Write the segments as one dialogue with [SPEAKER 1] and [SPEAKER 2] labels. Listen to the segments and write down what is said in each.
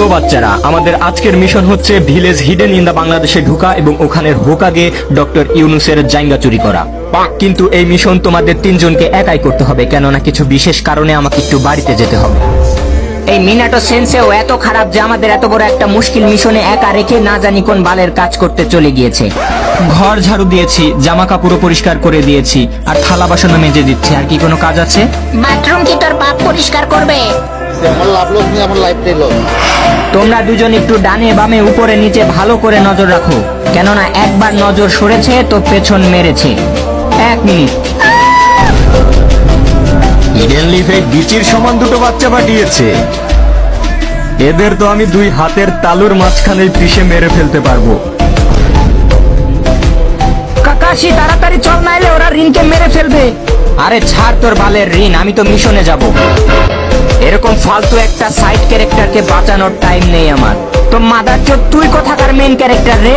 [SPEAKER 1] তো বাচ্চারা, আমাদের আজকের মিশন হচ্ছে ভিলেজ হিডেন ইন দা বাংলাদেশে ঢোকা এবং ওখানের হোকাগে ডক্টর ইউনুসের জায়গা চুরি করা। কিন্তু এই মিশন তোমাদের তিনজনকে একাই করতে হবে, কেননা কিছু বিশেষ কারণে আমাকে একটু বাড়িতে যেতে হবে।
[SPEAKER 2] এই মিনাটো সেন্সেও এত খারাপ যে আমাদের এত বড় একটা মুশকিল মিশনে একা রেখে না জানি কোন বালের কাজ করতে চলে গিয়েছে।
[SPEAKER 1] ঘর ঝাড়ু দিয়েছি, জামা কাপড় পরিষ্কার করে দিয়েছি, আর থালা বাসন মেজে দিচ্ছি। আর কি কোনো কাজ আছে?
[SPEAKER 2] বাথরুম কি তোর বাপ পরিষ্কার করবে? তোমরা দুজন একটু ডানে বামে উপরে নিচে ভালো করে নজর রাখো, কেননা একবার নজর সরেছে তো পেছন মেরেছে। 1 মিনিট।
[SPEAKER 1] হিডেন লিফে বিচির সমান দুটো বাচ্চা পাঠিয়েছে। এদের তো আমি 2 হাতের তালুর মাঝখানে পিষে মেরে ফেলতে পারবো।
[SPEAKER 2] কাকাশি তাড়াতাড়ি চল, নাইলে ওরা রিনকে মেরে ফেলবে। আরে ছাড় তোর বালের রিন, আমি তো মিশনে যাব। এরকম ফালতু একটা সাইড ক্যারেক্টারকে বাঁচানোর টাইম নেই আমার। তো মাদারচোদ, তুই কোথাকার মেইন ক্যারেক্টার রে?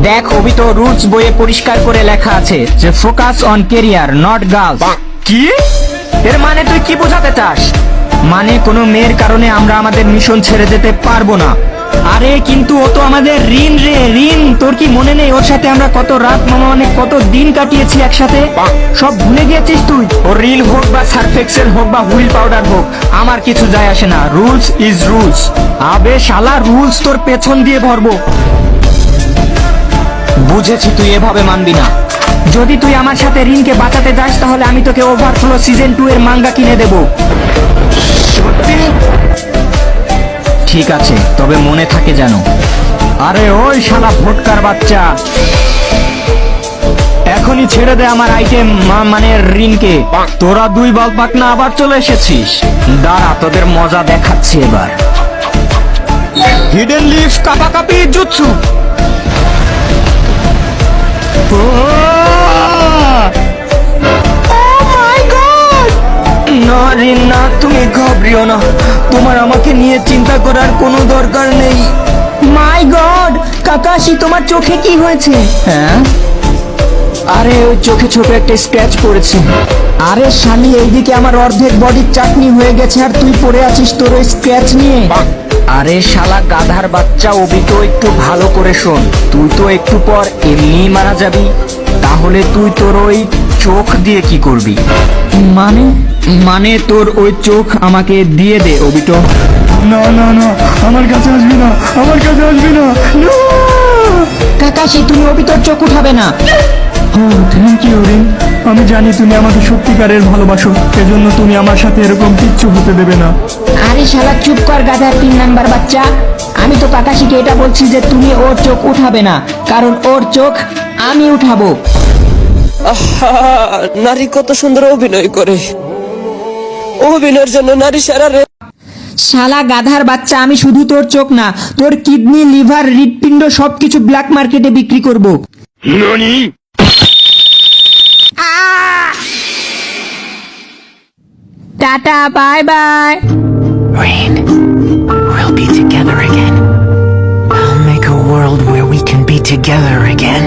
[SPEAKER 2] দেখ, অবি তো রুলস বইয়ে পরিষ্কার করে লেখা আছে যে focus on career not girls.
[SPEAKER 1] কি?
[SPEAKER 2] এর মানে তুই কি বোঝাতে চাস? মানে কোনো মেয়ের কারণে আমরা আমাদের মিশন ছেড়ে যেতে পারবো না। আরে কিন্তু ও তো আমাদের রিন রে, রিন। তোর কি মনে নেই ওর সাথে আমরা কত রাত মানে কত দিন কাটিয়েছি একসাথে? সব ভুলে গিয়েছিস তুই? ও রিন হোক বা সার্ফ এক্সেল হোক বা হুইল পাউডার হোক, আমার কিছু যায় আসে না। Rules is rules. আবে শালা, রুলস তোর পেছন দিয়ে ভরবো। বুঝেছি, তুই এভাবে মানবি না। যদি তুই আমার সাথে রিনকে বাঁচাতে যাস তাহলে আমি তোকে ওভারফ্লো সিজন 2 এর মাঙ্গা কিনে দেব। ঠিক আছে, তবে মনে থাকে যেন। আরে ওই শালা ভোটকার বাচ্চা, এখনই ছেড়ে দে আমার আইটেম মানে রিনকে। তোরা 2 বালপাক না আবার চলে এসেছিস? দাঁড়া, তোদের মজা দেখাচ্ছি এবার। হিডেন লিফ কাপাকাপি জুৎসু। না রিন না, তুমি ঘাবড়িও না। তোমার আমাকে নিয়ে চিন্তা করার কোনো দরকার নেই। মাই গড, কাকাশি তোমার চোখে কি হয়েছে? হ্যাঁ, আরে ওই চোখে ছোট একটা স্ক্র্যাচ পড়েছে। আরে শালি, এইদিকে আমার অর্ধেক বডির চাটনি হয়ে গেছে আর তুই পড়ে আছিস তোর ওই স্ক্র্যাচ নিয়ে। আরে শালা গাধার বাচ্চা, অবি তো একটু ভালো করে শোন। তুই তো একটু পর এমনি মারা যাবি, তাহলে তুই তোর ওই চোখ দিয়ে কি করবি? মানে তোর ওই চোখ আমাকে দিয়ে দে অবিটো।
[SPEAKER 1] না না না, আমার কাছে আসবি না, আমার কাছে আসবি না।
[SPEAKER 2] কাকাশি, তুমি অবিটোর চোখ উঠাবে না।
[SPEAKER 1] Thank you Rin. আমি জানি তুমি আমাকে সত্যিকারের ভালোবাসো, এজন্য তুমি আমার সাথে এরকম কিচ্ছু হতে দেবে না।
[SPEAKER 2] আরে শালা চুপ কর গাধার 3 নাম্বার বাচ্চা। আমি তো কাকাশিকে এটা বলছি যে তুমি ওর চোখ উঠাবে না, কারণ ওর চোখ আমি উঠাবো।
[SPEAKER 3] নারী কত সুন্দর অভিনয় করে, অভিনয়ের জন্য নারী সারা রে।
[SPEAKER 2] শালা গাধার বাচ্চা, আমি শুধু তোর চোখ না, তোর কিডনি, লিভার, হৃৎপিণ্ড সবকিছু ব্ল্যাক মার্কেটে বিক্রি করব।
[SPEAKER 1] ননি?
[SPEAKER 2] Tata, bye bye.
[SPEAKER 4] Rain, we'll be together again. I'll make a world where we can be together again.